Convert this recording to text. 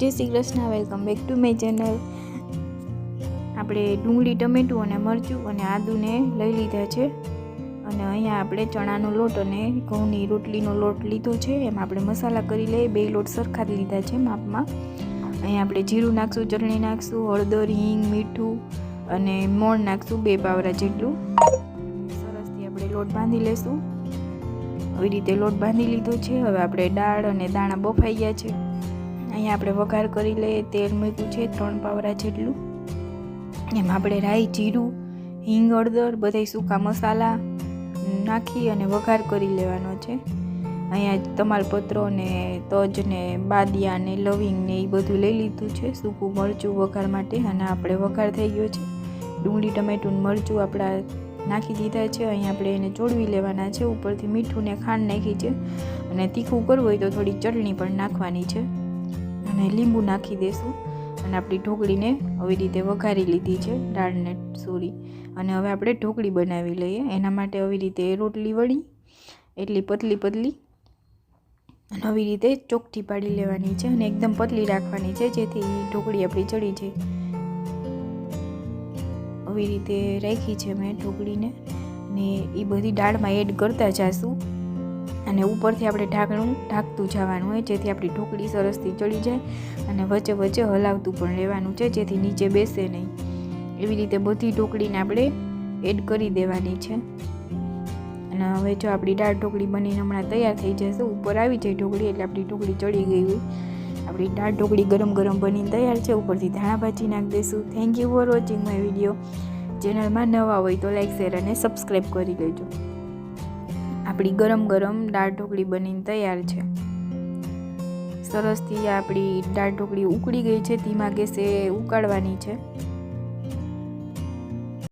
જય Shri Krishna, welcome back to my channel. આપણે ડુંગળી, ટમેટું અને મરચું અને આદુને લઈ લીધા છે અને અહીંયા આપણે ચણાનો લોટ અને ઘઉંની રોટલીનો લોટ લીધો છે। એમાં આપણે મસાલા કરી લઈએ। બે લોટ સરખા જ લીધા છે માપમાં। અહીંયા આપણે જીરું નાખશું, ચટણી નાખશું, હળદર, હિંગ, મીઠું અને મોણ નાખશું 2 પાવરા જેટલું। સરસથી આપણે લોટ બાંધી લેશું। આવી રીતે લોટ બાંધી લીધો છે। હવે આપણે દાળ અને દાણા બફાઈ ગયા છે। અહીંયા આપણે વઘાર કરી લઈએ। તેલ મૂક્યું છે 3 પાવરા જેટલું। એમાં આપણે રાઈ, જીરું, હિંગ, હળદર બધા સૂકા મસાલા નાખી અને વઘાર કરી લેવાનો છે। અહીંયા તમાલપત્ર ને તજ ને બાદિયા ને લવિંગ ને એ બધું લઈ લીધું છે, સૂકું મરચું વઘાર માટે। અને આપણે વઘાર થઈ ગયો છે। ડુંગળી, ટમેટું ને મરચું આપણા નાખી દીધા છે। અહીંયા આપણે એને ચોળવી લેવાના છે। ઉપરથી મીઠું ને ખાંડ નાખી છે અને તીખું કરવું હોય તો થોડી ચટણી પણ નાખવાની છે અને લીંબુ નાખી દેશું। અને આપણી ઢોકળીને આવી રીતે વઘારી લીધી છે, દાળને સોરી। અને હવે આપણે ઢોકળી બનાવી લઈએ। એના માટે આવી રીતે રોટલી વળી એટલી પતલી અને આવી રીતે ચોકઠી પાડી લેવાની છે અને એકદમ પતલી રાખવાની છે જેથી ઢોકળી આપણી ચડી જાય। આવી રીતે રાખી છે મેં ઢોકળીને ને એ બધી દાળમાં એડ કરતા જઈશું અને ઉપરથી આપણે ઢાંકણું ઢાંકતું જવાનું હોય જેથી આપણી ઢોકળી સરસથી ચડી જાય અને વચ્ચે વચ્ચે હલાવતું પણ રહેવાનું છે જેથી નીચે બેસે નહીં। એવી રીતે બધી ઢોકળીને આપણે એડ કરી દેવાની છે। અને હવે જો આપણી દાળ ઢોકળી બનીને હમણાં તૈયાર થઈ જશે, ઉપર આવી જાય ઢોકળી એટલે આપણી ઢોકળી ચડી ગઈ હોય। આપણી દાળ ઢોકળી ગરમ ગરમ બનીને તૈયાર છે। ઉપરથી ધાણા ભાજી નાખી દઈશું। Thank you for watching my video. ચેનલમાં નવા હોય તો લાઈક, શેર અને સબસ્ક્રાઈબ કરી લેજો। આપણી ગરમ ગરમ દાળ ઢોકળી બનીને તૈયાર છે। સરસથી આપણી દાળ ઢોકળી ઉકળી ગઈ છે, ધીમા ગેસે ઉકાળવાની છે।